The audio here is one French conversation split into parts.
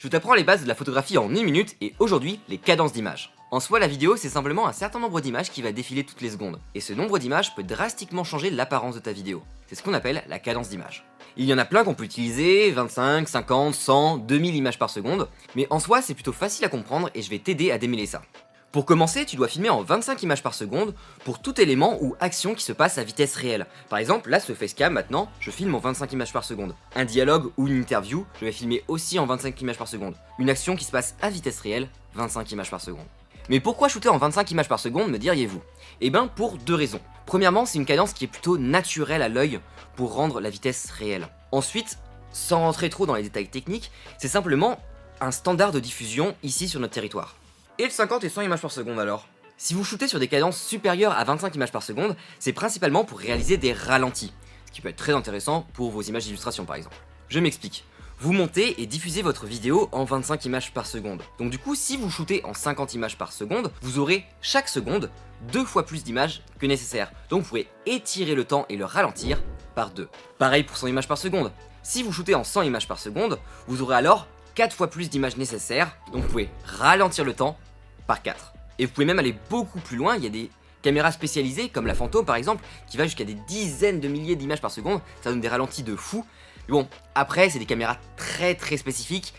Je t'apprends les bases de la photographie en 1 minute et aujourd'hui, les cadences d'images. En soi, la vidéo, c'est simplement un certain nombre d'images qui va défiler toutes les secondes. Et ce nombre d'images peut drastiquement changer l'apparence de ta vidéo. C'est ce qu'on appelle la cadence d'image. Il y en a plein qu'on peut utiliser, 25, 50, 100, 2000 images par seconde, mais en soi, c'est plutôt facile à comprendre et je vais t'aider à démêler ça. Pour commencer, tu dois filmer en 25 images par seconde pour tout élément ou action qui se passe à vitesse réelle. Par exemple, là, ce facecam, maintenant, je filme en 25 images par seconde. Un dialogue ou une interview, je vais filmer aussi en 25 images par seconde. Une action qui se passe à vitesse réelle, 25 images par seconde. Mais pourquoi shooter en 25 images par seconde, me diriez-vous? Eh ben, pour deux raisons. Premièrement, c'est une cadence qui est plutôt naturelle à l'œil pour rendre la vitesse réelle. Ensuite, sans rentrer trop dans les détails techniques, c'est simplement un standard de diffusion ici sur notre territoire. Et le 50 et 100 images par seconde alors? Si vous shootez sur des cadences supérieures à 25 images par seconde, c'est principalement pour réaliser des ralentis, ce qui peut être très intéressant pour vos images d'illustration par exemple. Je m'explique. Vous montez et diffusez votre vidéo en 25 images par seconde. Donc du coup, si vous shootez en 50 images par seconde, vous aurez chaque seconde 2 fois plus d'images que nécessaire. Donc vous pourrez étirer le temps et le ralentir par 2. Pareil pour 100 images par seconde. Si vous shootez en 100 images par seconde, vous aurez alors 4 fois plus d'images nécessaires, donc vous pouvez ralentir le temps par 4. Et vous pouvez même aller beaucoup plus loin, il y a des caméras spécialisées, comme la Phantom par exemple, qui va jusqu'à des dizaines de milliers d'images par seconde, ça donne des ralentis de fou. Mais bon, après c'est des caméras très spécifiques,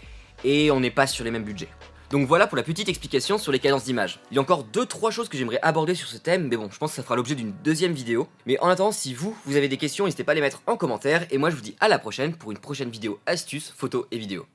et on n'est pas sur les mêmes budgets. Donc voilà pour la petite explication sur les cadences d'images. Il y a encore 2-3 choses que j'aimerais aborder sur ce thème, mais bon, je pense que ça fera l'objet d'une deuxième vidéo. Mais en attendant, si vous avez des questions, n'hésitez pas à les mettre en commentaire, et moi je vous dis à la prochaine pour une prochaine vidéo astuces, photos et vidéos.